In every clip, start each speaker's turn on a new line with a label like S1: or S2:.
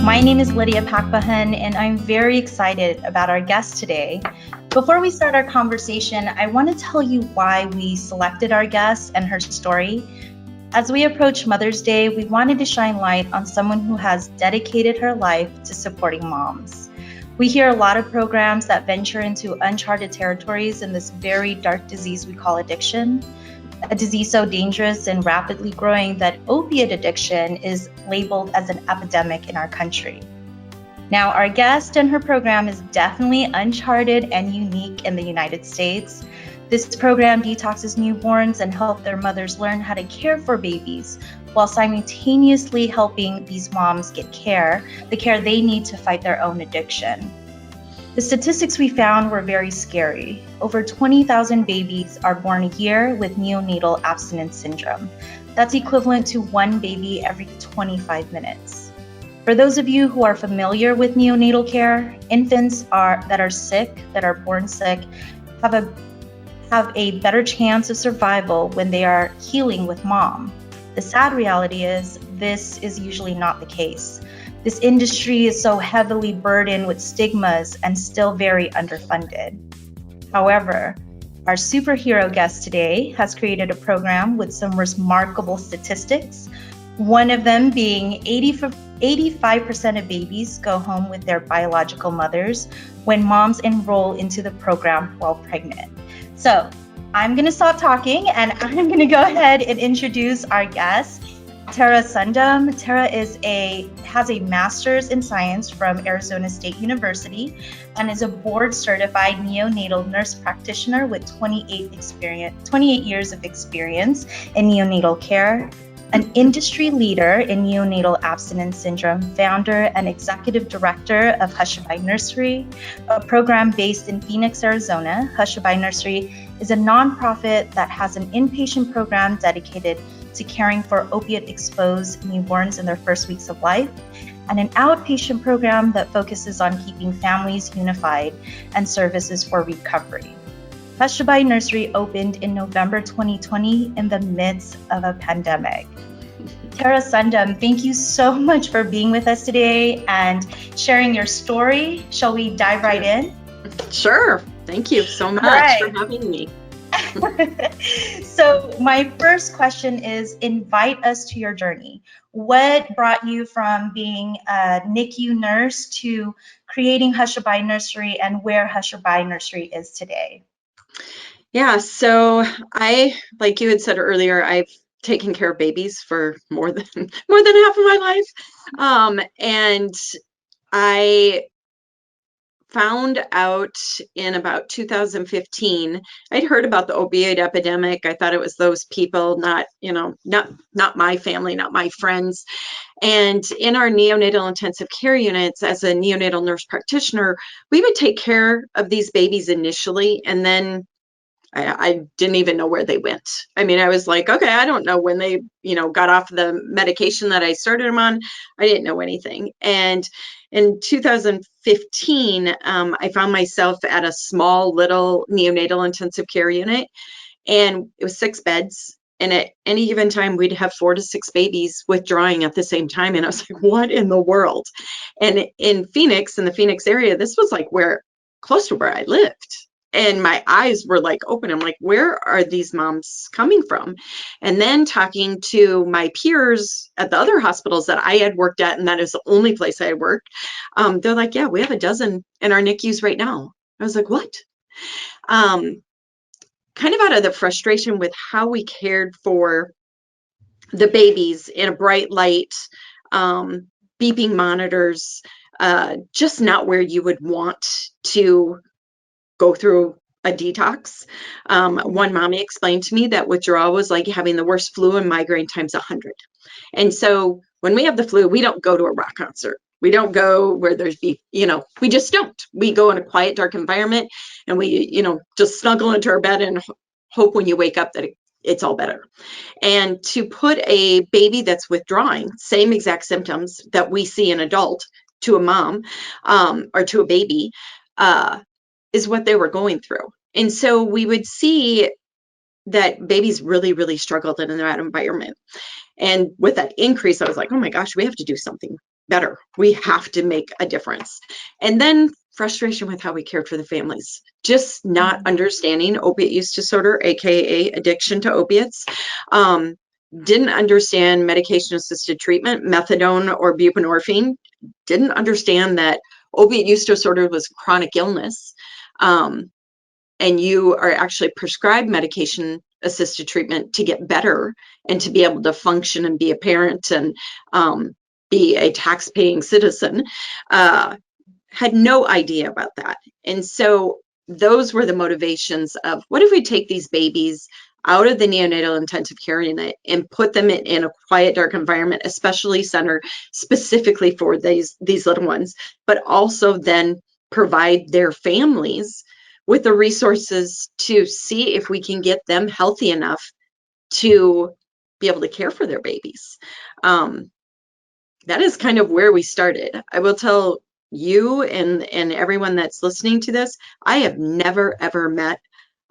S1: My name is Lydia Pakpahan, and I'm very excited about our guest today. Before we start our conversation, I want to tell you why we selected our guest and her story. As we approach Mother's Day, we wanted to shine light on someone who has dedicated her life to supporting moms. We hear a lot of programs that venture into uncharted territories in this very dark disease we call addiction, a disease so dangerous and rapidly growing that opiate addiction is labeled as an epidemic in our country. Now, our guest and her program is definitely uncharted and unique in the United States. This program detoxes newborns and helps their mothers learn how to care for babies while simultaneously helping these moms get the care they need to fight their own addiction. The statistics we found were very scary. Over 20,000 babies are born a year with neonatal abstinence syndrome. That's equivalent to one baby every 25 minutes. For those of you who are familiar with neonatal care, infants that are born sick, have a better chance of survival when they are healing with mom. The sad reality is this is usually not the case. This industry is so heavily burdened with stigmas and still very underfunded. However, our superhero guest today has created a program with some remarkable statistics, one of them being 85% of babies go home with their biological mothers when moms enroll into the program while pregnant. So I'm going to stop talking and I'm going to go ahead and introduce our guest, Tara Sundem. Tara has a master's in science from Arizona State University and is a board-certified neonatal nurse practitioner with 28 years of experience in neonatal care, an industry leader in neonatal abstinence syndrome, founder and executive director of Hushabye Nursery, a program based in Phoenix, Arizona. Hushabye Nursery is a nonprofit that has an inpatient program dedicated to caring for opiate-exposed newborns in their first weeks of life, and an outpatient program that focuses on keeping families unified and services for recovery. Hushabye Nursery opened in November 2020 in the midst of a pandemic. Tara Sundem, thank you so much for being with us today and sharing your story. Shall we dive right in?
S2: Sure. Thank you so much for having me.
S1: So my first question is, invite us to your journey. What brought you from being a NICU nurse to creating Hushabye Nursery and where Hushabye Nursery is today?
S2: Yeah, so like you had said earlier, I've taken care of babies for more than half of my life. And I found out in about 2015, I'd heard about the opioid epidemic. I thought it was those people, not my family, not my friends. And in our neonatal intensive care units, as a neonatal nurse practitioner, we would take care of these babies initially, and then I didn't even know where they went. I mean, I was like, okay, I don't know when they, got off the medication that I started them on. I didn't know anything. And in 2015, I found myself at a small little neonatal intensive care unit, and it was 6 beds. And at any given time, we'd have 4 to 6 babies withdrawing at the same time. And I was like, what in the world? And in Phoenix, in the Phoenix area, this was like close to where I lived. And my eyes were like open. I'm like, where are these moms coming from? And then talking to my peers at the other hospitals that I had worked at, and that is the only place I had worked, they're like, yeah, we have a dozen in our NICUs right now. I was like, what? Kind of out of the frustration with how we cared for the babies in a bright light, beeping monitors, just not where you would want to go through a detox. One mommy explained to me that withdrawal was like having the worst flu and migraine times 100. And so when we have the flu, we don't go to a rock concert. We don't go where there's beef, we just don't. We go in a quiet, dark environment, and we, just snuggle into our bed and hope when you wake up that it's all better. And to put a baby that's withdrawing, same exact symptoms that we see in adult to a mom or to a baby, is what they were going through. And so we would see that babies really, really struggled in that environment. And with that increase, I was like, oh my gosh, we have to do something better. We have to make a difference. And then frustration with how we cared for the families, just not understanding opiate use disorder, aka addiction to opiates. Didn't understand medication assisted treatment, methadone or buprenorphine. Didn't understand that opiate use disorder was chronic illness. And you are actually prescribed medication assisted treatment to get better and to be able to function and be a parent and be a tax paying citizen. Had no idea about that. And so those were the motivations of, what if we take these babies out of the neonatal intensive care unit and put them in a quiet, dark environment, especially centered specifically for these little ones, but also then provide their families with the resources to see if we can get them healthy enough to be able to care for their babies. That is kind of where we started. I will tell you and everyone that's listening to this, I have never, ever met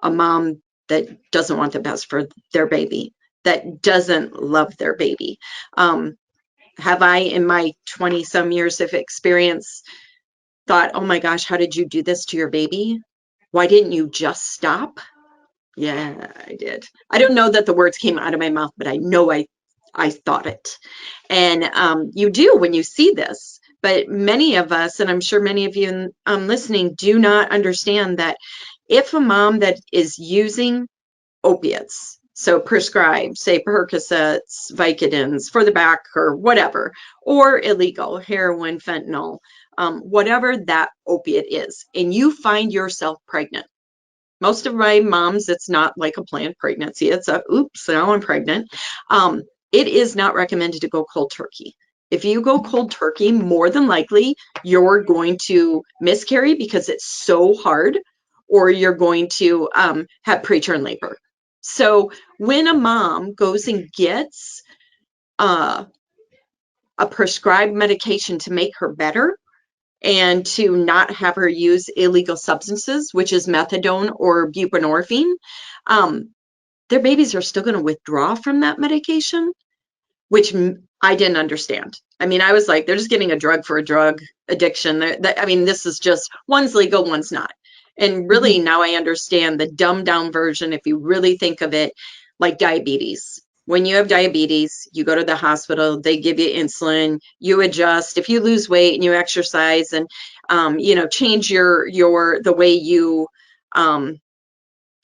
S2: a mom that doesn't want the best for their baby, that doesn't love their baby. Have I, in my 20 some years of experience, thought, oh my gosh, how did you do this to your baby? Why didn't you just stop? Yeah, I did. I don't know that the words came out of my mouth, but I know I thought it. And you do when you see this. But many of us, and I'm sure many of you listening, do not understand that if a mom that is using opiates, so prescribed, say Percocets, Vicodins for the back or whatever, or illegal, heroin, fentanyl, whatever that opiate is, and you find yourself pregnant. Most of my moms, it's not like a planned pregnancy. It's a, oops, now I'm pregnant. It is not recommended to go cold turkey. If you go cold turkey, more than likely you're going to miscarry because it's so hard, or you're going to have preterm labor. So when a mom goes and gets a prescribed medication to make her better and to not have her use illegal substances, which is methadone or buprenorphine, their babies are still going to withdraw from that medication, which I didn't understand. I mean, I was like, they're just getting a drug for a drug addiction. I mean, this is just, one's legal, one's not. And really now I understand the dumbed down version, if you really think of it, like diabetes. When you have diabetes, you go to the hospital, they give you insulin, you adjust. If you lose weight and you exercise and, change the way you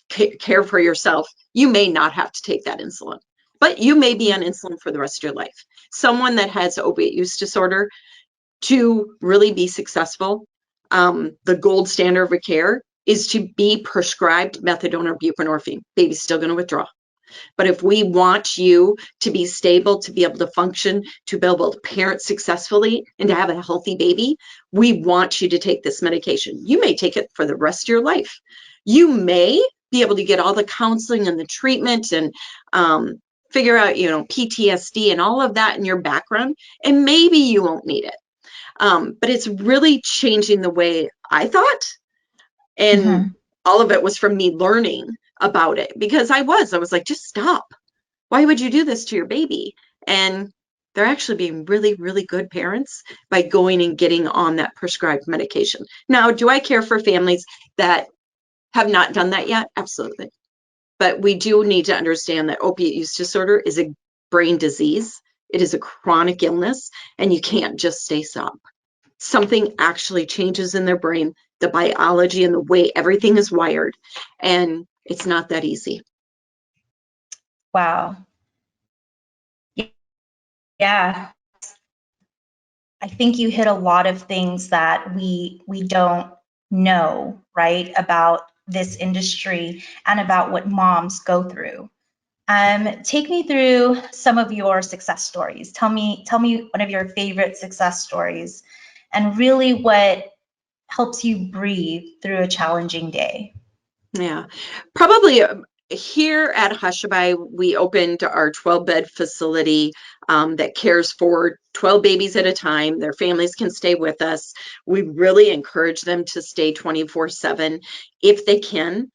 S2: care for yourself, you may not have to take that insulin, but you may be on insulin for the rest of your life. Someone that has opiate use disorder, to really be successful, the gold standard of care is to be prescribed methadone or buprenorphine. Baby's still going to withdraw. But if we want you to be stable, to be able to function, to be able to parent successfully, and to have a healthy baby, we want you to take this medication. You may take it for the rest of your life. You may be able to get all the counseling and the treatment and figure out, PTSD and all of that in your background, and maybe you won't need it. But it's really changing the way I thought. And all of it was from me learning about it, because I was like, just stop. Why would you do this to your baby? And they're actually being really, really good parents by going and getting on that prescribed medication. Now, do I care for families that have not done that yet? Absolutely. But we do need to understand that opiate use disorder is a brain disease. It is a chronic illness, and you can't just stay stop. Something actually changes in their brain, the biology and the way everything is wired, and it's not that easy.
S1: Wow. Yeah. I think you hit a lot of things that we don't know, right, about this industry and about what moms go through. Take me through some of your success stories. Tell me one of your favorite success stories, and really what helps you breathe through a challenging day.
S2: Yeah, probably here at Hushabye, we opened our 12-bed facility that cares for 12 babies at a time. Their families can stay with us. We really encourage them to stay 24/7 if they can.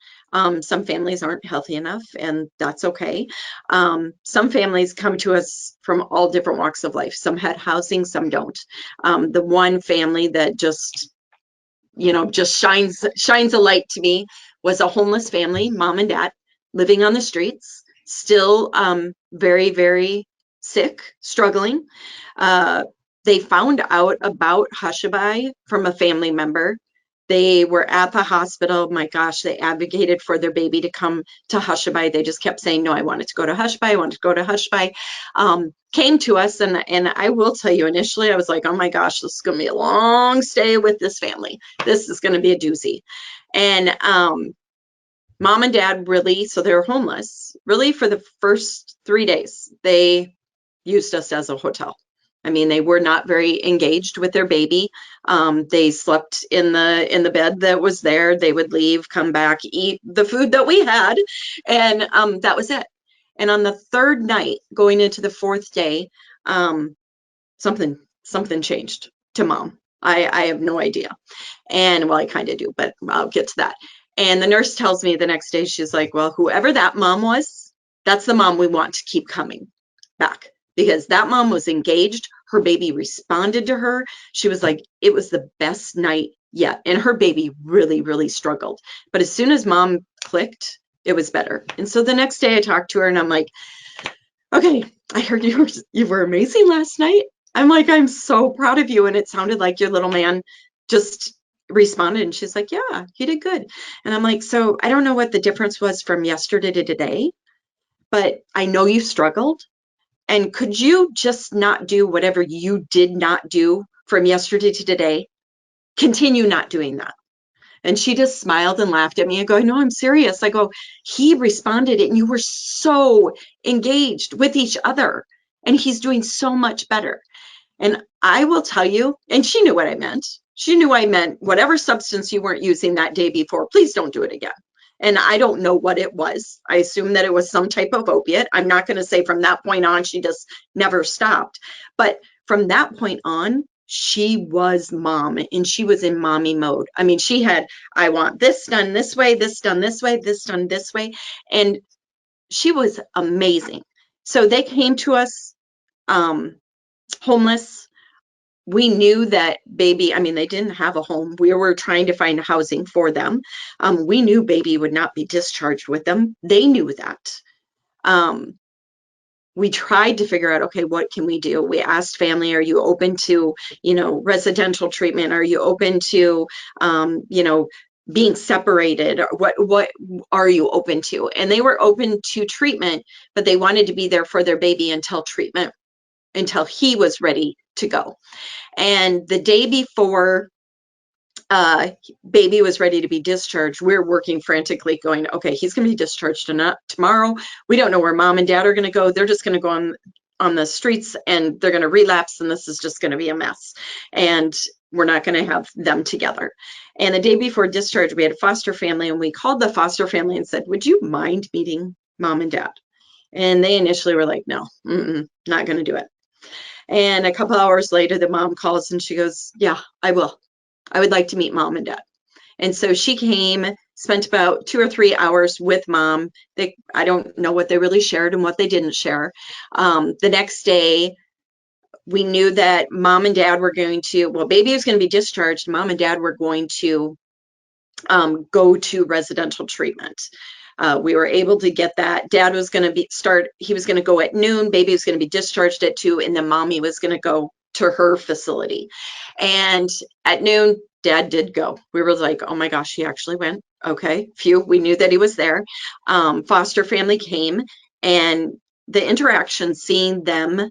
S2: Some families aren't healthy enough, and that's okay. Some families come to us from all different walks of life. Some had housing, some don't. The one family that just shines a light to me was a homeless family, mom and dad, living on the streets, still very, very sick, struggling. They found out about Hushabye from a family member. They were at the hospital. My gosh, they advocated for their baby to come to Hushabye. They just kept saying, no, I wanted to go to Hushabye. I wanted to go to Hushabye. Came to us, and I will tell you, initially, I was like, oh my gosh, this is going to be a long stay with this family. This is going to be a doozy. And mom and dad really, so they were homeless, really for the first 3 days, they used us as a hotel. I mean, they were not very engaged with their baby. They slept in the bed that was there. They would leave, come back, eat the food that we had, and that was it. And on the third night, going into the fourth day, something changed to mom. I have no idea. And well, I kind of do, but I'll get to that. And the nurse tells me the next day, she's like, well, whoever that mom was, that's the mom we want to keep coming back, because that mom was engaged. Her baby responded to her. She was like, it was the best night yet. And her baby really, really struggled. But as soon as mom clicked, it was better. And so the next day I talked to her and I'm like, okay, I heard you were amazing last night. I'm like, I'm so proud of you. And it sounded like your little man just responded. And she's like, yeah, he did good. And I'm like, so I don't know what the difference was from yesterday to today, but I know you struggled. And could you just not do whatever you did not do from yesterday to today? Continue not doing that. And she just smiled and laughed at me and go, no, I'm serious. I go, he responded and you were so engaged with each other and he's doing so much better. And I will tell you, and she knew what I meant. She knew I meant whatever substance you weren't using that day before, please don't do it again. And I don't know what it was. I assume that it was some type of opiate. I'm not going to say from that point on, she just never stopped. But from that point on, she was mom and she was in mommy mode. I mean, she had, I want this done this way, this done this way, this done this way. And she was amazing. So they came to us homeless. We knew that baby, I mean, they didn't have a home. We were trying to find housing for them. We knew baby would not be discharged with them. They knew that. We tried to figure out, okay, what can we do? We asked family, are you open to, residential treatment? Are you open to, being separated? What are you open to? And they were open to treatment, but they wanted to be there for their baby until he was ready to go. And the day before baby was ready to be discharged, we're working frantically going, okay, he's going to be discharged tomorrow. We don't know where mom and dad are going to go. They're just going to go on the streets and they're going to relapse and this is just going to be a mess. And we're not going to have them together. And the day before discharge, we had a foster family and we called the foster family and said, would you mind meeting mom and dad? And they initially were like, no, not going to do it. And a couple hours later, the mom calls and she goes, yeah, I will. I would like to meet mom and dad. And so she came, spent about 2 or 3 hours with mom. I don't know what they really shared and what they didn't share. The next day, we knew that mom and dad were going to, well, baby was going to be discharged. Mom and dad were going to go to residential treatment. We were able to get that. Dad was going to he was going to go at noon, baby was going to be discharged at 2, and then mommy was going to go to her facility. And at noon, dad did go. We were like, oh my gosh, he actually went. Okay, phew, we knew that he was there. Foster family came, and the interaction, seeing them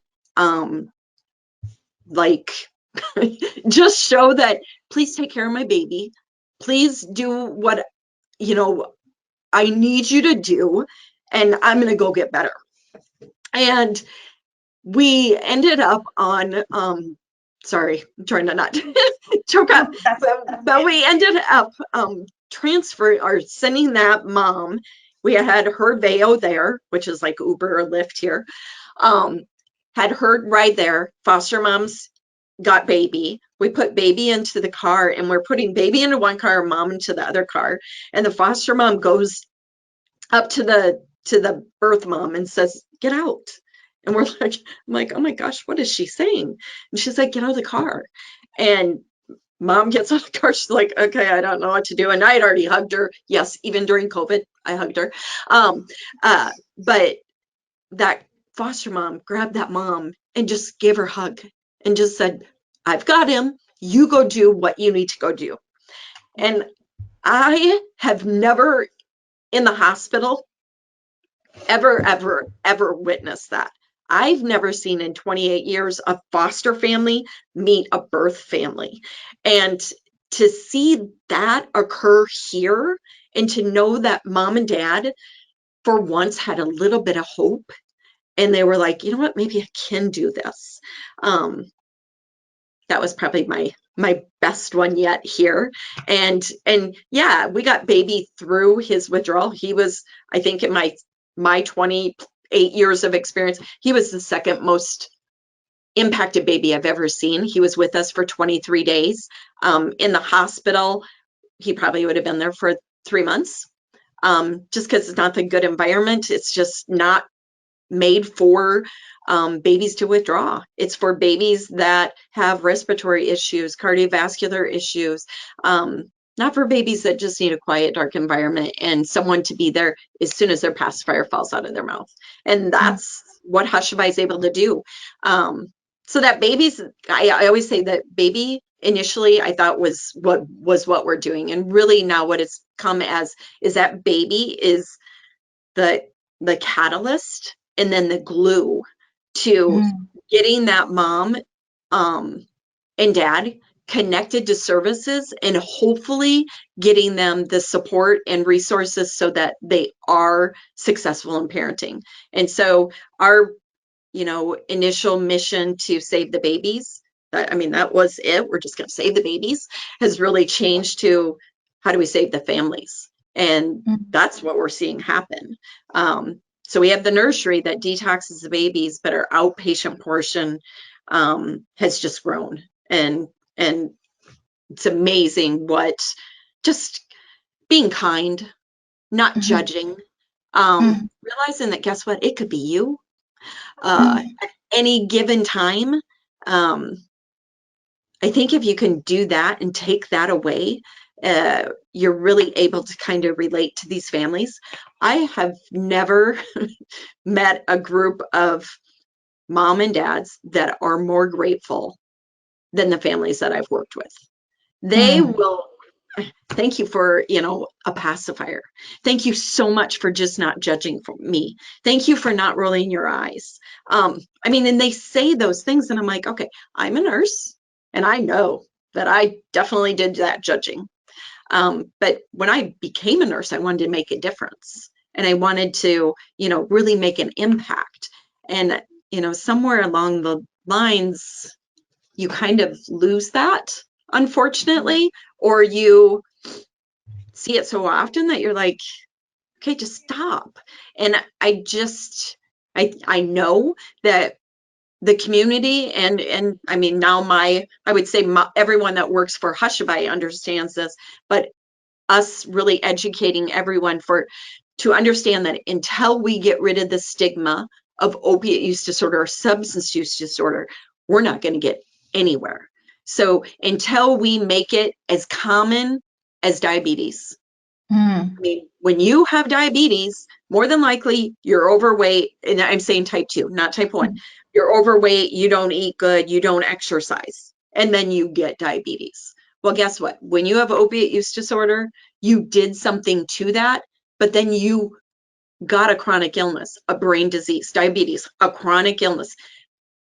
S2: just show that, please take care of my baby. Please do what, I need you to do, and I'm going to go get better. And we ended up on, sorry, I'm trying to not choke up, but we ended up transferring or sending that mom. We had her Veo there, which is like Uber or Lyft here, had her ride there. Foster moms got baby. We put baby into the car and we're putting baby into one car, mom into the other car. And the foster mom goes up to the birth mom and says, "Get out." And we're like, I'm like, oh my gosh, what is she saying? And she's like, "Get out of the car." And mom gets out of the car. She's like, "Okay, I don't know what to do." And I had already hugged her. Yes, even during COVID, I hugged her. Um, but that foster mom grabbed that mom and just gave her a hug and just said, "I've got him. You go do what you need to go do." And I have never in the hospital ever witnessed that. I've never seen in 28 years a foster family meet a birth family. And to see that occur here and to know that mom and dad for once had a little bit of hope and they were like, "You know what, maybe I can do this." That was probably my best one yet here. And yeah, we got baby through his withdrawal. He was, I think, in my 28 years of experience, he was the second most impacted baby I've ever seen. He was with us for 23 days. In the hospital, he probably would have been there for 3 months. Just because it's not the good environment. It's just not made for babies to withdraw. It's for babies that have respiratory issues, cardiovascular issues, not for babies that just need a quiet, dark environment and someone to be there as soon as their pacifier falls out of their mouth. And that's what Hushabye is able to do. So that babies, I always say that baby initially I thought was what we're doing. And really now what it's come as is that baby is the catalyst and then the glue to getting that mom and dad connected to services and hopefully getting them the support and resources so that they are successful in parenting. And so our, initial mission to save the babies, that was it. We're just going to save the babies, has really changed to how do we save the families? And that's what we're seeing happen. So we have the nursery that detoxes the babies, but our outpatient portion has just grown. And it's amazing what just being kind, not judging, realizing that guess what? It could be you at any given time. I think if you can do that and take that away, you're really able to kind of relate to these families. I have never met a group of mom and dads that are more grateful than the families that I've worked with. They will thank you for, a pacifier. Thank you so much for just not judging me. Thank you for not rolling your eyes. And they say those things and I'm like, okay, I'm a nurse and I know that I definitely did that judging. But when I became a nurse, I wanted to make a difference and I wanted to, really make an impact. And, somewhere along the lines, you kind of lose that, unfortunately, or you see it so often that you're like, okay, just stop. And I know that the community and now I would say everyone that works for Hushabye understands this, but us really educating everyone to understand that until we get rid of the stigma of opiate use disorder or substance use disorder, we're not going to get anywhere. So until we make it as common as diabetes, when you have diabetes, more than likely you're overweight, and I'm saying type 2, not type 1. You're overweight, you don't eat good, you don't exercise, and then you get diabetes. Well, guess what? When you have opiate use disorder, you did something to that, but then you got a chronic illness, a brain disease, diabetes, a chronic illness.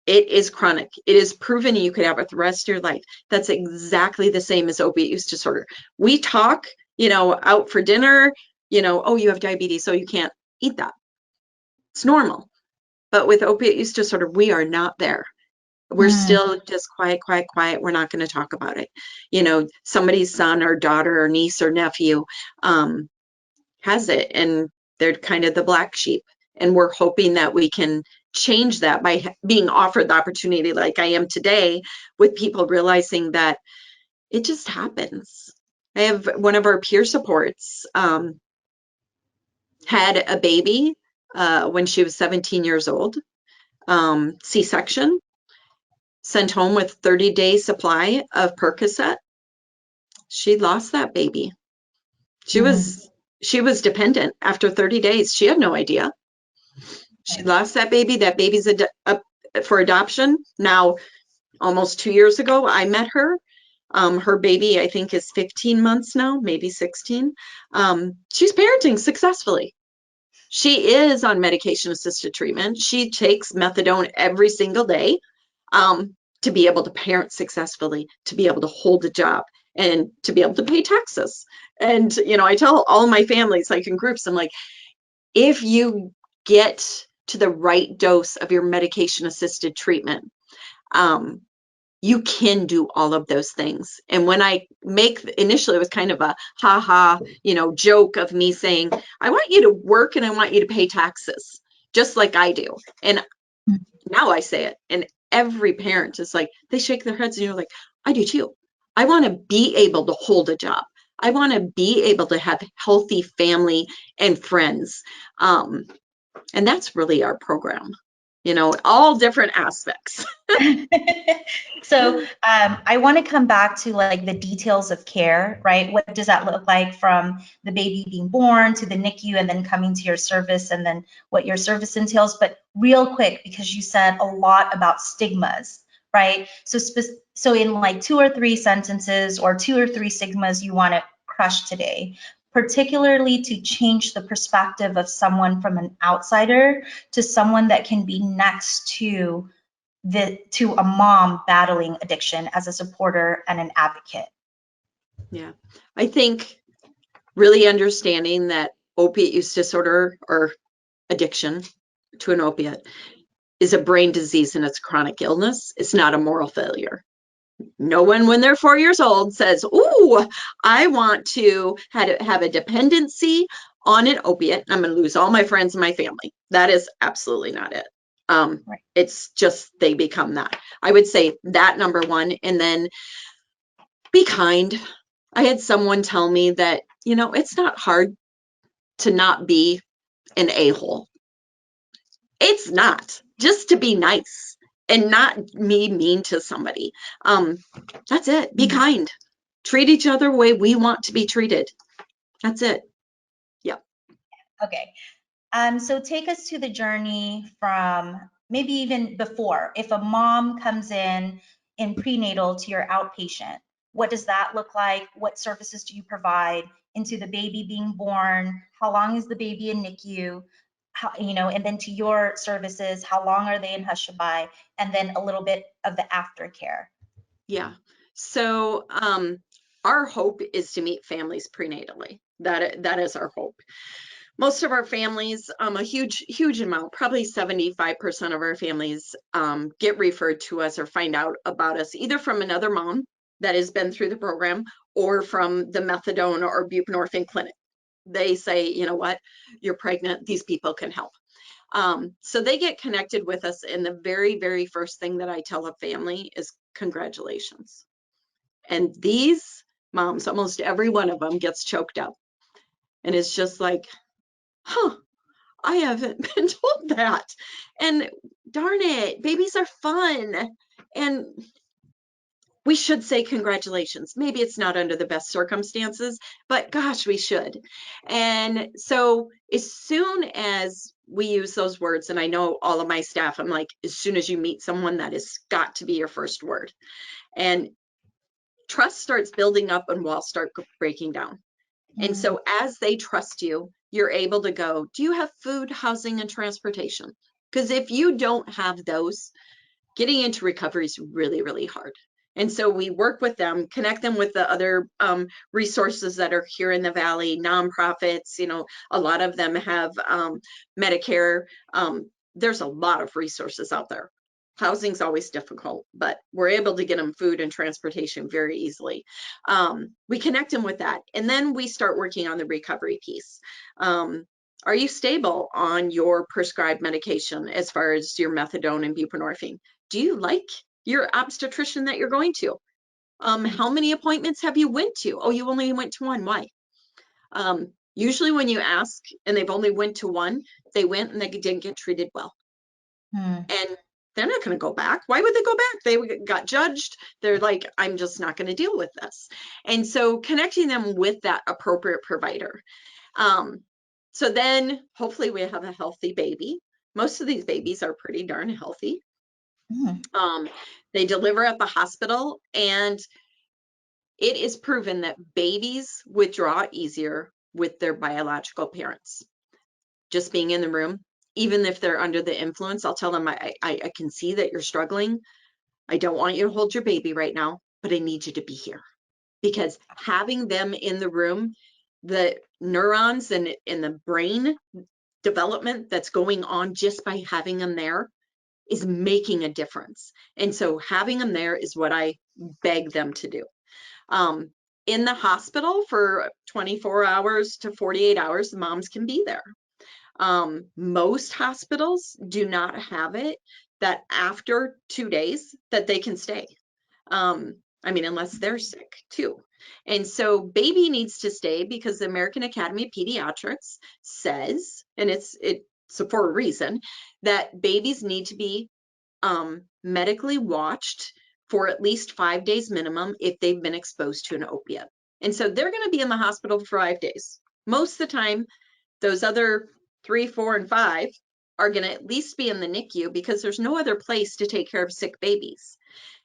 S2: It is chronic. It is proven you could have it the rest of your life. That's exactly the same as opiate use disorder. We talk, out for dinner, oh, you have diabetes, so you can't eat that. It's normal. But with opiate use disorder, we are not there. We're still just quiet. We're not going to talk about it. Somebody's son or daughter or niece or nephew has it, and they're kind of the black sheep. And we're hoping that we can change that by being offered the opportunity like I am today, with people realizing that it just happens. I have one of our peer supports. had a baby when she was 17 years old, C-section, sent home with 30-day supply of Percocet. She lost that baby. She was dependent after 30 days. She had no idea. She lost that baby. That baby's up for adoption. Now, almost 2 years ago, I met her. Her baby, I think, is 15 months now, maybe 16. She's parenting successfully. She is on medication-assisted treatment. She takes methadone every single day to be able to parent successfully, to be able to hold a job, and to be able to pay taxes. And, you know, I tell all my families, like in groups, I'm like, if you get to the right dose of your medication-assisted treatment, you can do all of those things. And when I initially it was kind of a ha-ha, you know, joke of me saying, I want you to work and I want you to pay taxes, just like I do. And now I say it, and every parent is like, they shake their heads and you're like, I do too. I want to be able to hold a job. I want to be able to have healthy family and friends. And that's really our program, you know, all different aspects.
S1: So I want to come back to like the details of care, right? What does that look like from the baby being born to the NICU and then coming to your service, and then what your service entails? But real quick, because you said a lot about stigmas, right? So in like 2 or 3 sentences or 2 or 3 stigmas you want to crush today, particularly to change the perspective of someone from an outsider to someone that can be next to a mom battling addiction as a supporter and an advocate.
S2: Yeah, I think really understanding that opiate use disorder or addiction to an opiate is a brain disease and it's a chronic illness. It's not a moral failure. No one, when they're 4 years old, says, "Ooh, I want to have a dependency on an opiate. I'm going to lose all my friends and my family." That is absolutely not it.
S1: Right.
S2: It's just they become that. I would say that number one, and then be kind. I had someone tell me that, you know, it's not hard to not be an a-hole. It's not. Just to be nice and not be mean to somebody. That's it. Be kind. Treat each other the way we want to be treated. That's it. Yeah.
S1: Okay. So take us to the journey from maybe even before. If a mom comes in prenatal to your outpatient, what does that look like? What services do you provide into the baby being born? How long is the baby in NICU? How, you know, and then to your services, how long are they in Hushabye? And then a little bit of the aftercare.
S2: Yeah. So our hope is to meet families prenatally. That is our hope. Most of our families, a huge amount, probably 75% of our families get referred to us or find out about us either from another mom that has been through the program or from the methadone or buprenorphine clinic. They say, you know what, you're pregnant, these people can help. So they get connected with us, and the very first thing that I tell a family is congratulations. And these moms, almost every one of them gets choked up. And it's just like, huh, I haven't been told that. And darn it, babies are fun. And we should say congratulations. Maybe it's not under the best circumstances, but gosh, we should. And so as soon as we use those words, and I know all of my staff, I'm like, as soon as you meet someone, that has got to be your first word. And trust starts building up and walls start breaking down. And so as they trust you, you're able to go, do you have food, housing, and transportation? Because if you don't have those, getting into recovery is really hard. And so we work with them, connect them with the other resources that are here in the Valley, nonprofits, you know, a lot of them have Medicare. There's a lot of resources out there. Housing's always difficult, but we're able to get them food and transportation very easily. We connect them with that. And then we start working on the recovery piece. Are you stable on your prescribed medication as far as your methadone and buprenorphine? Do you like your obstetrician that you're going to? How many appointments have you went to? Oh, you only went to one. Why? Usually when you ask and they've only went to one, they went and they didn't get treated well. And they're not going to go back. Why would they go back? They got judged. They're like, I'm just not going to deal with this. And so connecting them with that appropriate provider. So then hopefully we have a healthy baby. Most of these babies are pretty darn healthy. They deliver at the hospital, and it is proven that babies withdraw easier with their biological parents. Just being in the room, even if they're under the influence, I'll tell them, I can see that you're struggling. I don't want you to hold your baby right now, but I need you to be here. Because having them in the room, the neurons and the brain development that's going on just by having them there is making a difference. And so having them there is what I beg them to do. In the hospital for 24 hours to 48 hours, the moms can be there. Most hospitals do not have it that after 2 days that they can stay. I mean, unless they're sick too. And so baby needs to stay because the American Academy of Pediatrics says, and it's for a reason, that babies need to be medically watched for at least 5 days minimum if they've been exposed to an opiate. And so they're going to be in the hospital for 5 days. Most of the time, those other 3, 4, and 5 are going to at least be in the NICU because there's no other place to take care of sick babies.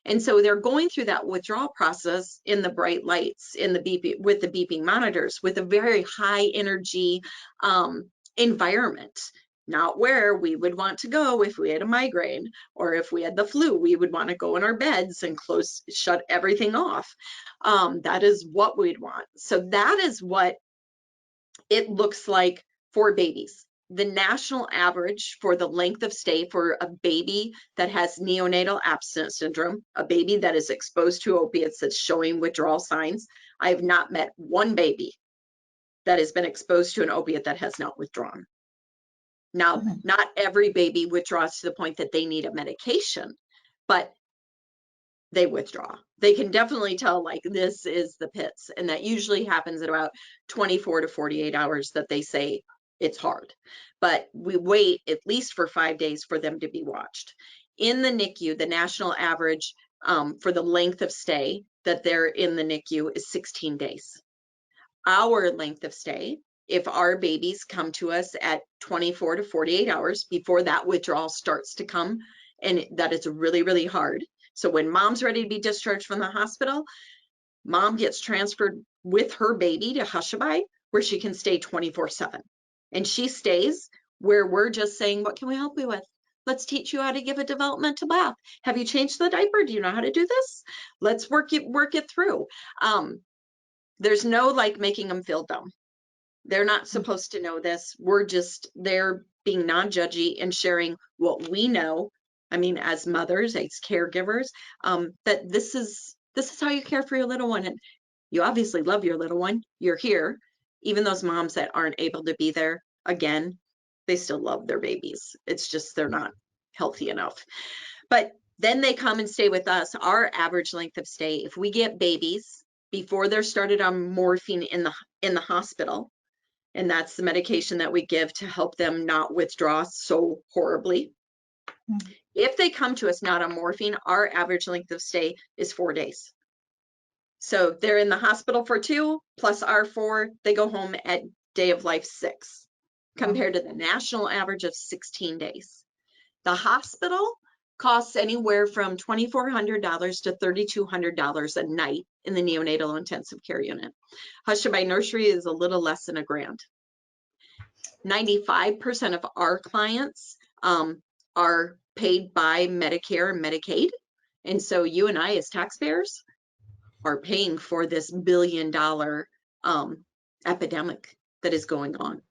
S2: And so they're going through that withdrawal process in the bright lights, in the beeping, with the beeping monitors, with a very high energy environment, not where we would want to go if we had a migraine or if we had the flu. We would want to go in our beds and shut everything off. That is what we'd want. So that is what it looks like for babies. The national average for the length of stay for a baby that has neonatal abstinence syndrome, a baby that is exposed to opiates that's showing withdrawal signs. I have not met one baby that has been exposed to an opiate that has not withdrawn. Now, not every baby withdraws to the point that they need a medication, but they withdraw. They can definitely tell, like, this is the pits. And that usually happens at about 24 to 48 hours that they say it's hard. But we wait at least for 5 days for them to be watched. In the NICU, the national average for the length of stay that they're in the NICU is 16 days. Our length of stay, if our babies come to us at 24 to 48 hours before that withdrawal starts to come, and that is really, really hard. So when mom's ready to be discharged from the hospital, mom gets transferred with her baby to Hushabye, where she can stay 24/7. And she stays where we're just saying, what can we help you with? Let's teach you how to give a developmental bath. Have you changed the diaper? Do you know how to do this? Let's work it through. There's no like making them feel dumb. They're not supposed to know this. We're just there being non-judgy and sharing what we know. I mean, as mothers, as caregivers, that this is how you care for your little one. And you obviously love your little one. You're here. Even those moms that aren't able to be there, again, they still love their babies. It's just they're not healthy enough. But then they come and stay with us. Our average length of stay, if we get babies before they're started on morphine in the hospital, and that's the medication that we give to help them not withdraw so horribly. If they come to us not on morphine, our average length of stay is 4 days. So they're in the hospital for 2 plus our 4, they go home at day of life 6, compared to the national average of 16 days. The hospital costs anywhere from $2,400 to $3,200 a night in the neonatal intensive care unit. Hushabye Nursery is a little less than $1,000. 95% of our clients are paid by Medicare and Medicaid. And so you and I as taxpayers are paying for this billion-dollar epidemic that is going on.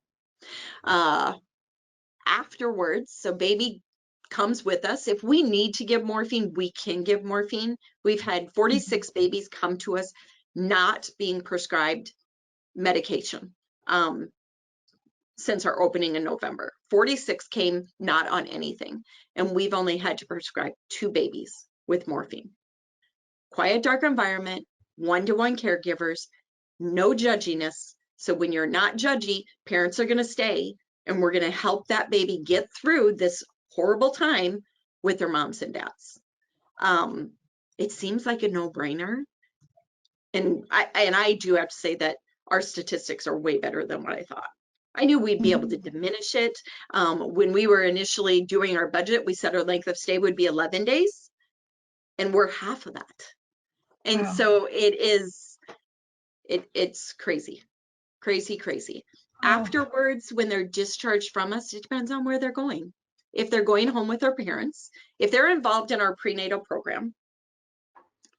S2: Afterwards, so baby comes with us. If we need to give morphine, we can give morphine. We've had 46 babies come to us not being prescribed medication since our opening in November. 46 came not on anything, and we've only had to prescribe 2 babies with morphine. Quiet, dark environment, one-to-one caregivers, no judginess, So when you're not judgy, parents are going to stay, and we're going to help that baby get through this horrible time with their moms and dads. It seems like a no-brainer. And I do have to say that our statistics are way better than what I thought. I knew we'd be able to diminish it. When we were initially doing our budget, we said our length of stay would be 11 days, and we're half of that. And
S1: Wow.
S2: so it's crazy, crazy, crazy.
S1: Wow.
S2: Afterwards, when they're discharged from us, it depends on where they're going. If they're going home with their parents, if they're involved in our prenatal program,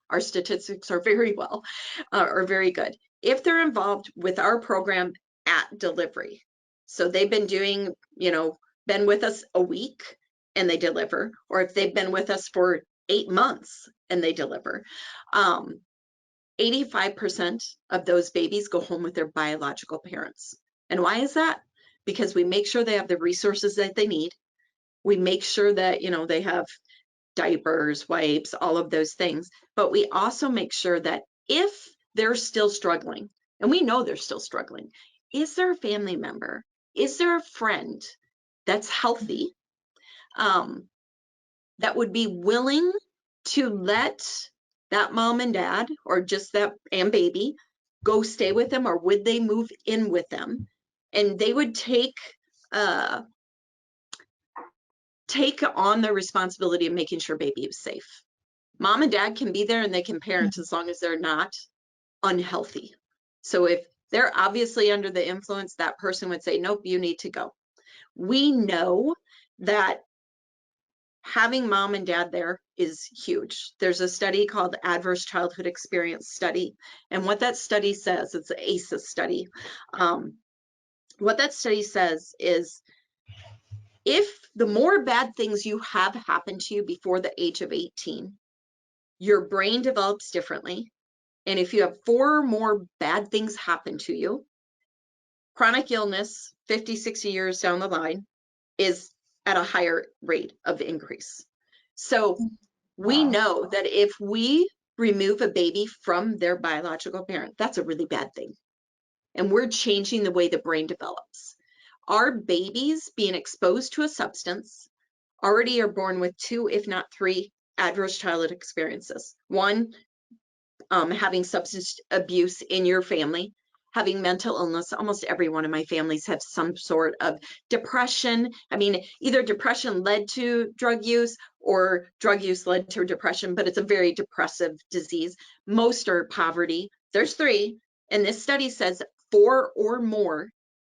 S2: our statistics are very good. If they're involved with our program at delivery, so they've been doing, been with us a week and they deliver, or if they've been with us for 8 months and they deliver, 85% of those babies go home with their biological parents. And why is that? Because we make sure they have the resources that they need. We make sure that, they have diapers, wipes, all of those things. But we also make sure that if they're still struggling, and we know they're still struggling, is there a family member? Is there a friend that's healthy, that would be willing to let that mom and dad, or just that and baby, go stay with them, or would they move in with them? And they would take on the responsibility of making sure baby is safe. Mom and dad can be there and they can parent as long as they're not unhealthy. So if they're obviously under the influence, that person would say, nope, you need to go. We know that having mom and dad there is huge. There's a study called Adverse Childhood Experience Study. And what that study says, it's an ACEs study. What that study says is, if the more bad things you have happened to you before the age of 18, your brain develops differently. And if you have 4 or more bad things happen to you, chronic illness, 50, 60 years down the line, is at a higher rate of increase. So we know that if we remove a baby from their biological parent, that's a really bad thing. And we're changing the way the brain develops. Our babies being exposed to a substance already are born with 2, if not 3, adverse childhood experiences. One, having substance abuse in your family, having mental illness. Almost every one of my families have some sort of depression. I mean, either depression led to drug use or drug use led to depression, but it's a very depressive disease. Most are poverty. There's 3. And this study says 4 or more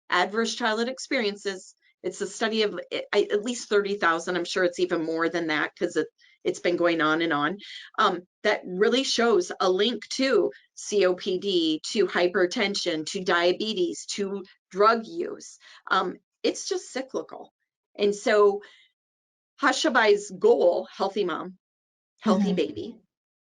S2: adverse childhood experiences. It's a study of at least 30,000. I'm sure it's even more than that because it's been going on and on. That really shows a link to COPD, to hypertension, to diabetes, to drug use. It's just cyclical. And so Hushabye's goal, healthy mom, healthy baby,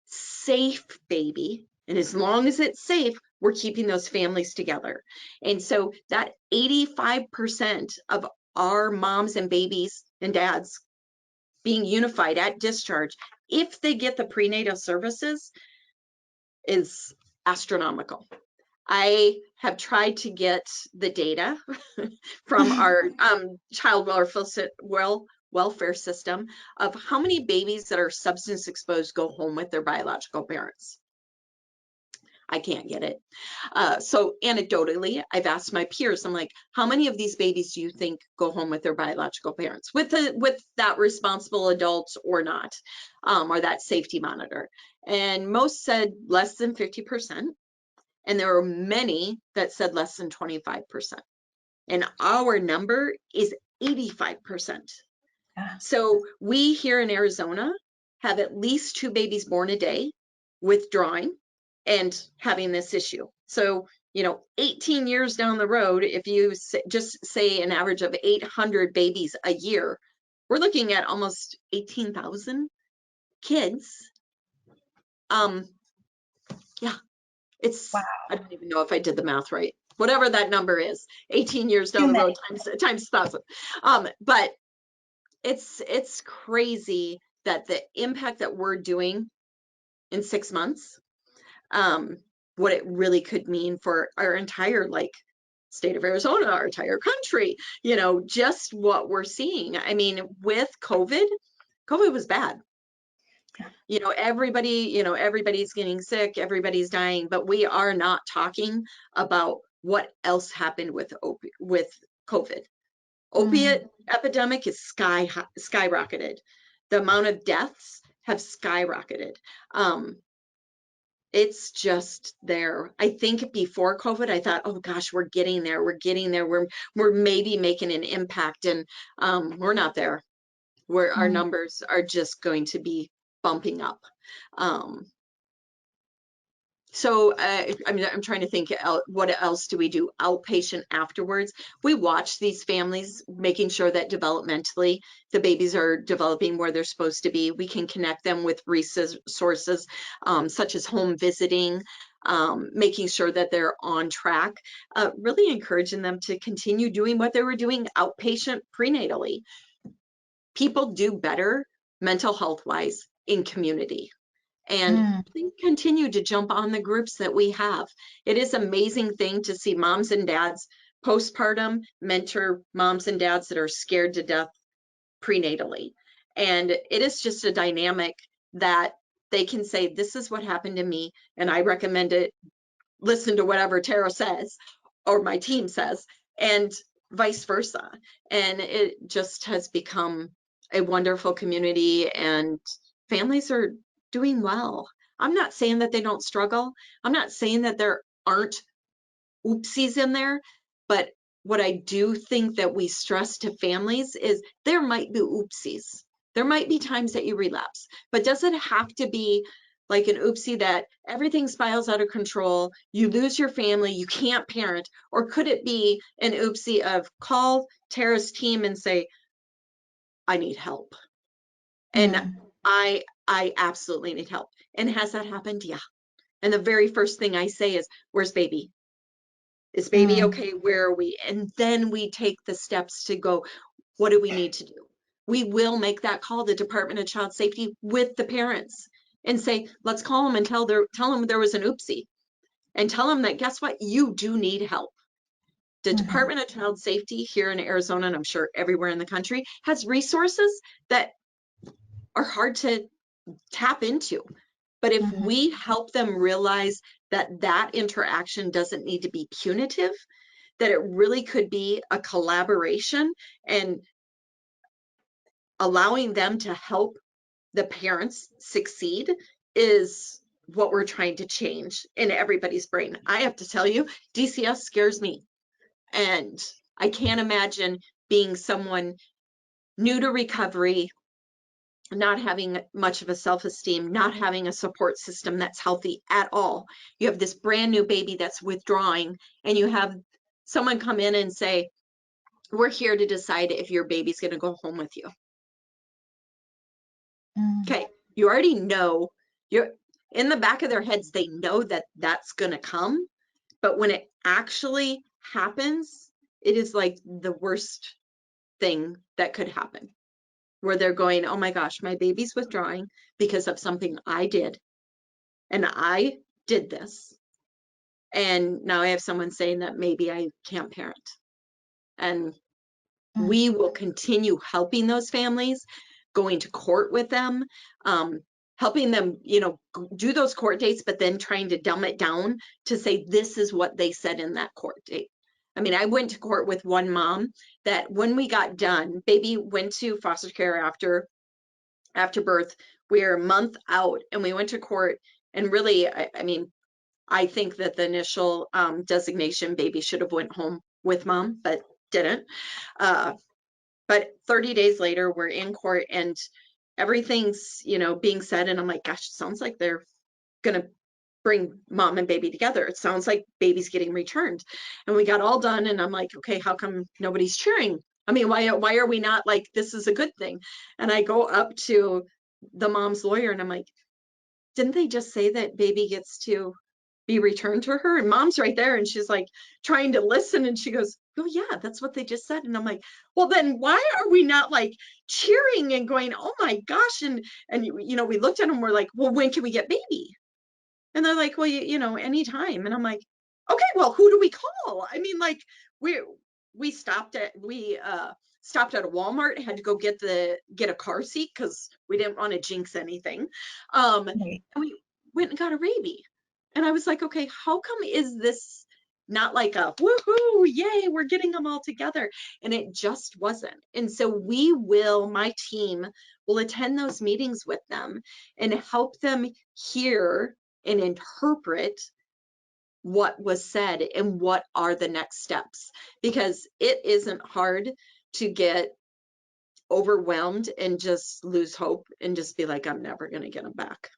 S2: safe baby. And as long as it's safe, we're keeping those families together. And so that 85% of our moms and babies and dads being unified at discharge, if they get the prenatal services, is astronomical. I have tried to get the data from our child welfare system of how many babies that are substance exposed go home with their biological parents. I can't get it. So anecdotally, I've asked my peers, I'm like, how many of these babies do you think go home with their biological parents, with that responsible adult or not, or that safety monitor? And most said less than 50%. And there were many that said less than 25%. And our number is 85%. So we here in Arizona have at least 2 babies born a day withdrawing and having this issue. So, 18 years down the road, if you just say an average of 800 babies a year, we're looking at almost 18,000 kids. Yeah,
S1: Wow.
S2: I don't even know if I did the math right. Whatever that number is, 18 years down the road times 1,000. But it's crazy that the impact that we're doing in 6 months, what it really could mean for our entire state of Arizona, our entire country, just what we're seeing. I mean, with COVID was bad. Everybody's getting sick, everybody's dying, but we are not talking about what else happened with COVID. Opiate epidemic is skyrocketed. The amount of deaths have skyrocketed. It's just there. I think before COVID, I thought, oh gosh, we're getting there. We're maybe making an impact, and we're not there. Our numbers are just going to be bumping up. So I'm trying to think, what else do we do outpatient afterwards? We watch these families, making sure that developmentally the babies are developing where they're supposed to be. We can connect them with resources such as home visiting, making sure that they're on track, really encouraging them to continue doing what they were doing outpatient prenatally. People do better mental health wise in community. And please continue to jump on the groups that we have. It is an amazing thing to see moms and dads postpartum mentor moms and dads that are scared to death prenatally. And it is just a dynamic that they can say, this is what happened to me, and I recommend it. Listen to whatever Tara says or my team says, and vice versa. And it just has become a wonderful community, and families are doing well. I'm not saying that they don't struggle. I'm not saying that there aren't oopsies in there, but what I do think that we stress to families is there might be oopsies. There might be times that you relapse, but does it have to be like an oopsie that everything spirals out of control, you lose your family, you can't parent? Or could it be an oopsie of call Tara's team and say, I need help? And I absolutely need help. And has that happened? Yeah. And the very first thing I say is, where's baby? Is baby okay? Where are we? And then we take the steps to go, what do we need to do? We will make that call to the Department of Child Safety with the parents and say, let's call them and tell them there was an oopsie, and tell them that, guess what? You do need help. The Department of Child Safety here in Arizona, and I'm sure everywhere in the country, has resources that are hard to tap into. But if we help them realize that that interaction doesn't need to be punitive, that it really could be a collaboration, and allowing them to help the parents succeed, is what we're trying to change in everybody's brain. I have to tell you, DCS scares me. And I can't imagine being someone new to recovery, not having much of a self-esteem, not having a support system that's healthy at all. You have this brand new baby that's withdrawing, and you have someone come in and say, we're here to decide if your baby's going to go home with you. Okay, you already know, you're in the back of their heads, they know that that's going to come, but when it actually happens, it is like the worst thing that could happen, where they're going, oh my gosh, my baby's withdrawing because of something I did, and I did this, and now I have someone saying that maybe I can't parent. And we will continue helping those families, going to court with them, helping them, do those court dates, but then trying to dumb it down to say, this is what they said in that court date. I mean, I went to court with one mom that when we got done, baby went to foster care after birth. We are a month out, and we went to court, and really, I mean, I think that the initial designation, baby should have went home with mom, but didn't. But 30 days later, we're in court, and everything's, being said. And I'm like, gosh, it sounds like they're going to bring mom and baby together. It sounds like baby's getting returned. And we got all done. And I'm like, okay, how come nobody's cheering? I mean, why are we not like, this is a good thing? And I go up to the mom's lawyer, and I'm like, didn't they just say that baby gets to be returned to her? And mom's right there, and she's like trying to listen, and she goes, oh yeah, that's what they just said. And I'm like, well, then why are we not like cheering and going, oh my gosh? And we looked at them, we're like, well, when can we get baby? And they're like, well, anytime. And I'm like, okay, well, who do we call? I mean, like we stopped at a Walmart, had to go get a car seat because we didn't want to jinx anything.
S1: Right.
S2: And we went and got a raby. And I was like, okay, how come is this not like a woohoo, yay, we're getting them all together? And it just wasn't. And so my team will attend those meetings with them and help them hear and interpret what was said and what are the next steps, because it isn't hard to get overwhelmed and just lose hope and just be like, I'm never going to get them back,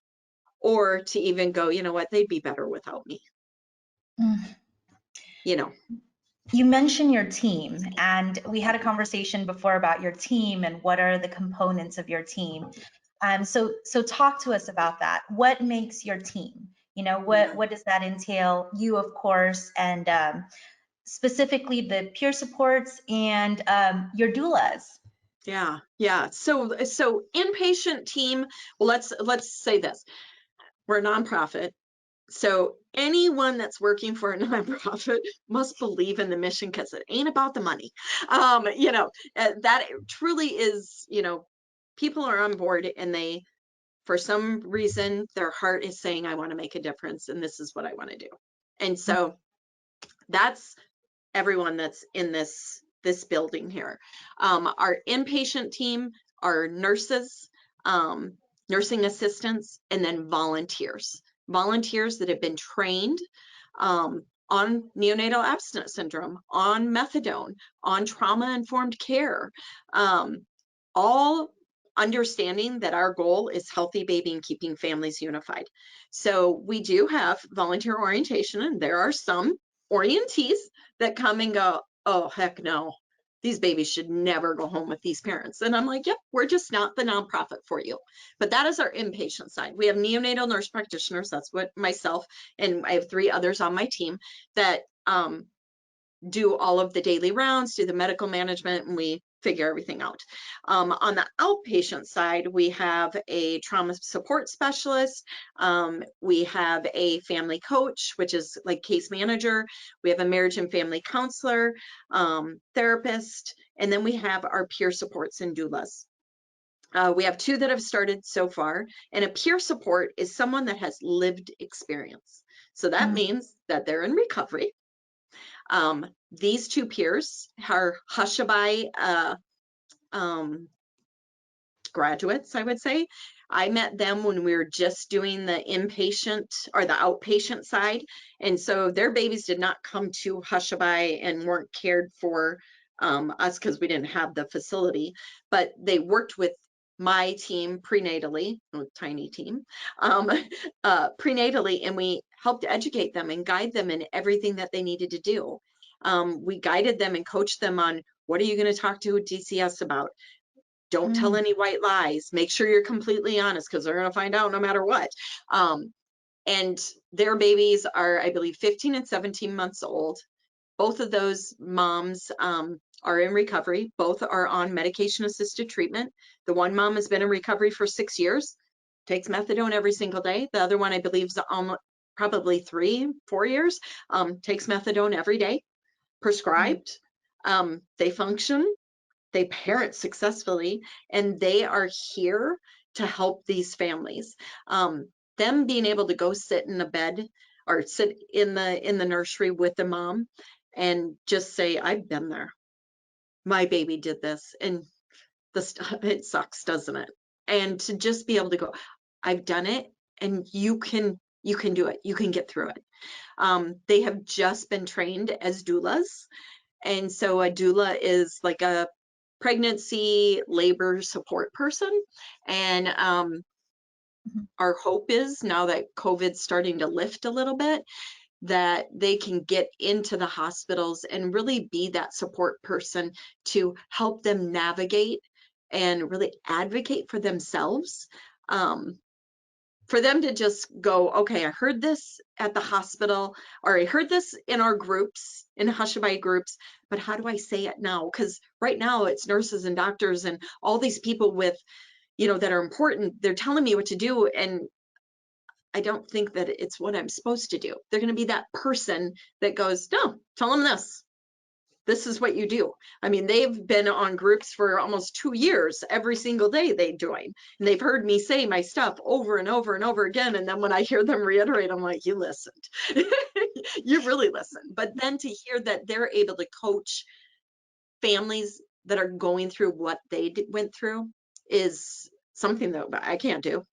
S2: or to even go, you know what, they'd be better without me,
S1: Mm.
S2: you know.
S1: You mentioned your team, and we had a conversation before about your team and what are the components of your team. So talk to us about that. What makes your team? You know, what does that entail? You, of course, and specifically the peer supports and your doulas.
S2: Yeah. So inpatient team, well, let's say this. We're a nonprofit. So anyone that's working for a nonprofit must believe in the mission, because it ain't about the money. That truly is, people are on board and they, for some reason, their heart is saying, I want to make a difference and this is what I want to do. And so that's everyone that's in this building here. Our inpatient team are nurses, nursing assistants, and then volunteers that have been trained on neonatal abstinence syndrome, on methadone, on trauma-informed care, all understanding that our goal is healthy baby and keeping families unified. So we do have volunteer orientation, and there are some orientees that come and go, oh, heck no, these babies should never go home with these parents. And I'm like, yep, we're just not the nonprofit for you. But that is our inpatient side. We have neonatal nurse practitioners. That's what myself, and I have 3 others on my team that do all of the daily rounds, do the medical management, and we figure everything out. On the outpatient side, we have a trauma support specialist. We have a family coach, which is like case manager. We have a marriage and family counselor, therapist, and then we have our peer supports and doulas. We have 2 that have started so far, and a peer support is someone that has lived experience. So that means that they're in recovery. These 2 peers are Hushabye graduates, I would say. I met them when we were just doing the inpatient or the outpatient side. And so their babies did not come to Hushabye and weren't cared for us because we didn't have the facility, but they worked with my team prenatally, a tiny team, prenatally, and we helped educate them and guide them in everything that they needed to do. We guided them and coached them on, what are you going to talk to DCS about? Don't tell any white lies. Make sure you're completely honest, because they're going to find out no matter what. And their babies are, I believe, 15 and 17 months old. Both of those moms are in recovery. Both are on medication-assisted treatment. The one mom has been in recovery for 6 years, takes methadone every single day. The other one, I believe, is probably 3-4 years, takes methadone every day, prescribed. They function. They parent successfully, and they are here to help these families. Them being able to go sit in a bed or sit in the nursery with the mom and just say, I've been there. My baby did this, and it sucks, doesn't it? And to just be able to go, I've done it, and you can do it. You can get through it. They have just been trained as doulas. And so a doula is like a pregnancy labor support person. And our hope is, now that COVID's starting to lift a little bit, that they can get into the hospitals and really be that support person to help them navigate and really advocate for themselves. For them to just go, okay, I heard this at the hospital, or I heard this in our groups, in Hushabye groups, but how do I say it now? Because right now it's nurses and doctors and all these people with, that are important. They're telling me what to do, and I don't think that it's what I'm supposed to do. They're going to be that person that goes, no, tell them this. This is what you do. I mean, they've been on groups for almost 2 years. Every single day they join. And they've heard me say my stuff over and over and over again. And then when I hear them reiterate, I'm like, you listened. You really listened. But then to hear that they're able to coach families that are going through what they went through is something that I can't do.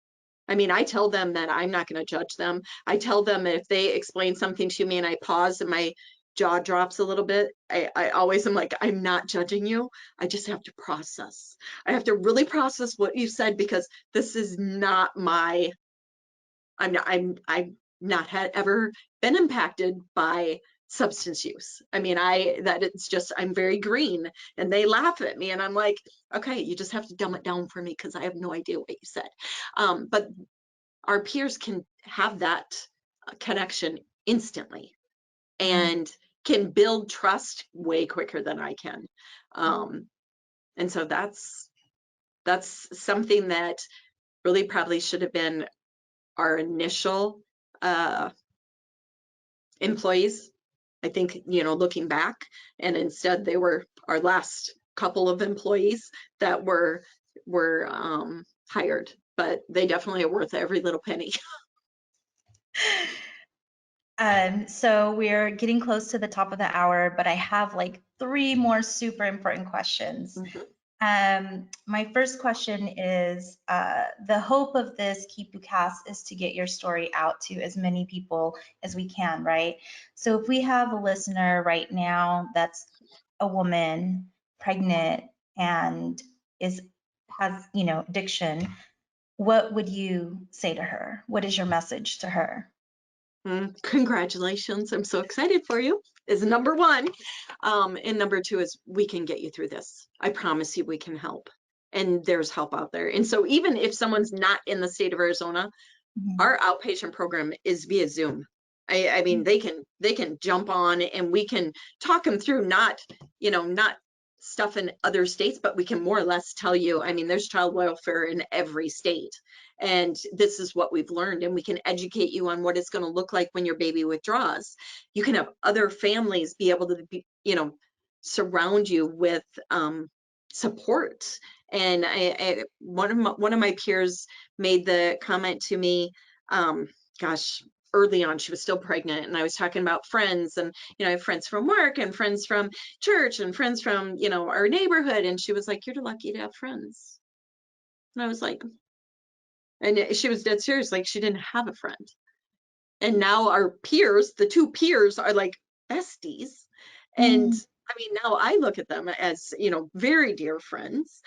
S2: I mean, I tell them that I'm not going to judge them. I tell them if they explain something to me and I pause and my jaw drops a little bit, I always am like, I'm not judging you. I just have to process. I have to really process what you said because this is not my, I've not had ever been impacted by substance use. I mean, that it's just, I'm very green and they laugh at me and I'm like, okay, you just have to dumb it down for me because I have no idea what you said. But our peers can have that connection instantly and can build trust way quicker than I can. And so that's something that really probably should have been our initial employees. I think, looking back, and instead they were our last couple of employees that were hired, but they definitely are worth every little penny.
S1: So we're getting close to the top of the hour, but I have like 3 more super important questions. My first question is, the hope of this KipuCast is to get your story out to as many people as we can, right? So if we have a listener right now that's a woman, pregnant, and has addiction, what would you say to her? What is your message to her?
S2: Congratulations. I'm so excited for you is number 1. And number 2 is we can get you through this. I promise you we can help. And there's help out there. And so even if someone's not in the state of Arizona, our outpatient program is via Zoom. I mean, they can jump on and we can talk them through, not stuff in other states, but we can more or less tell you, I mean, there's child welfare in every state. And this is what we've learned. And we can educate you on what it's going to look like when your baby withdraws. You can have other families be able to be, surround you with support. And one of my peers made the comment to me, gosh, early on, she was still pregnant, and I was talking about friends, and I have friends from work and friends from church and friends from our neighborhood, and she was like, "You're lucky to have friends." And I was like, and she was dead serious, like she didn't have a friend. And now our peers, the 2 peers, are like besties, and I mean, now I look at them as very dear friends.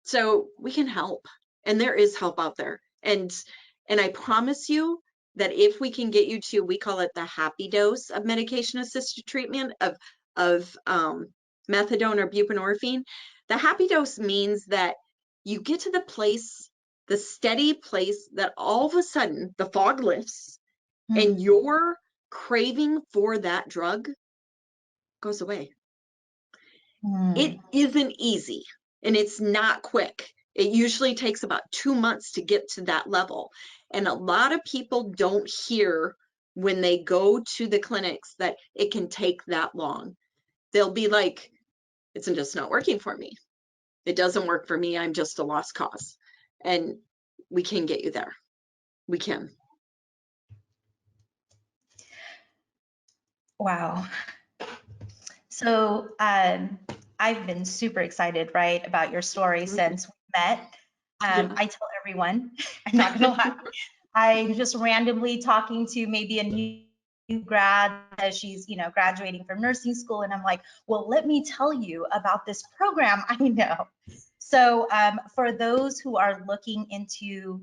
S2: So we can help, and there is help out there, and I promise you that if we can get you to, we call it the happy dose of medication assisted treatment of methadone or buprenorphine. The happy dose means that you get to the steady place that all of a sudden the fog lifts and your craving for that drug goes away. It isn't easy and it's not quick. It usually takes about 2 months to get to that level. And a lot of people don't hear when they go to the clinics that it can take that long. They'll be like, it's just not working for me. It doesn't work for me. I'm just a lost cause. And we can get you there. We can.
S1: Wow. So I've been super excited, right, about your story since we met. I tell everyone, I'm not gonna lie, I'm just randomly talking to maybe a new grad as she's, graduating from nursing school, and I'm like, well, let me tell you about this program I know. So for those who are looking into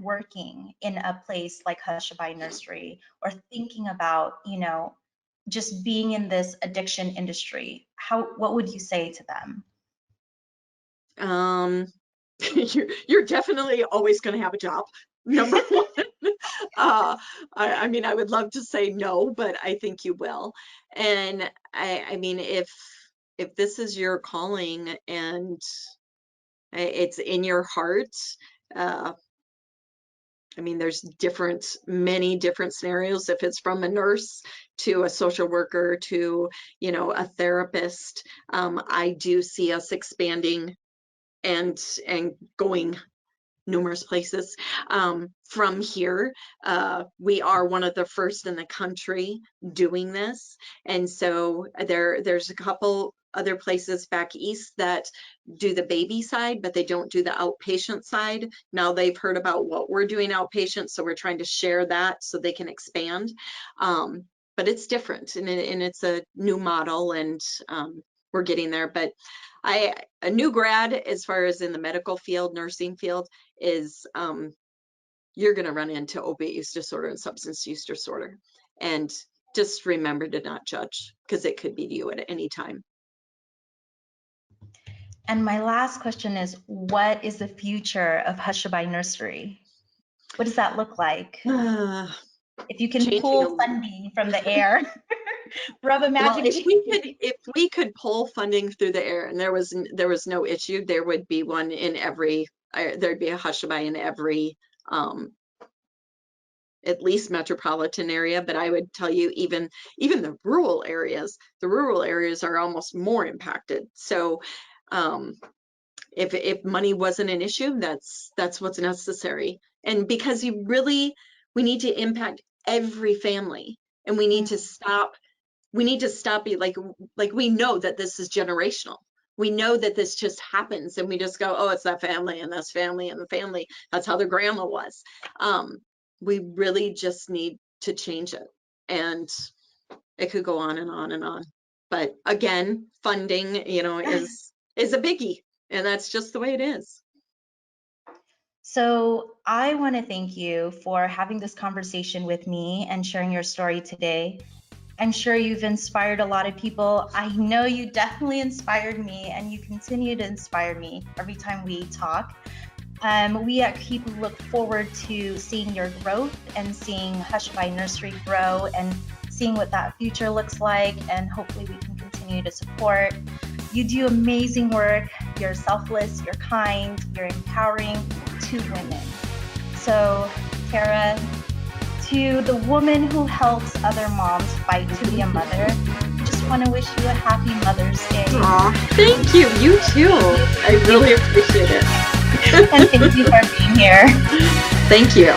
S1: working in a place like Hushabye Nursery, or thinking about, just being in this addiction industry, what would you say to them?
S2: You're definitely always going to have a job, number 1. I mean, I would love to say no, but I think you will. And I mean, if this is your calling and it's in your heart, I mean, there's many different scenarios. If it's from a nurse to a social worker to, a therapist, I do see us expanding and going numerous places. From here, we are one of the first in the country doing this. And so there's a couple other places back east that do the baby side, but they don't do the outpatient side. Now they've heard about what we're doing outpatient, so we're trying to share that so they can expand. But it's different, and it's a new model, and we're getting there. But a new grad, as far as in the medical field, nursing field, is you're going to run into opiate use disorder and substance use disorder. And just remember to not judge, because it could be you at any time.
S1: And my last question is, what is the future of Hushabye Nursery? What does that look like? If you can pull funding from the air, rub a magic.
S2: Well, if we could pull funding through the air, and there was no issue, there would be one in every. There'd be a Hushabye in every, at least metropolitan area. But I would tell you, even the rural areas are almost more impacted. So, if money wasn't an issue, that's what's necessary. And because we need to impact every family, and we need to stop being like we know that this is generational. We know that this just happens, and we just go, oh, it's that family and that's family and the family. That's how their grandma was. We really just need to change it, and it could go on and on and on. But again, funding, is a biggie, and that's just the way it is.
S1: So I want to thank you for having this conversation with me and sharing your story today. I'm sure you've inspired a lot of people. I know you definitely inspired me, and you continue to inspire me every time we talk. We at Kipu look forward to seeing your growth and seeing Hushabye Nursery grow and seeing what that future looks like, and hopefully we can continue to support. You do amazing work. You're selfless, you're kind, you're empowering to women. So, Tara, to the woman who helps other moms fight to be a mother, I just want to wish you a happy Mother's Day.
S2: Aw, thank you. You too. I really appreciate it.
S1: And thank you for being here.
S2: Thank you.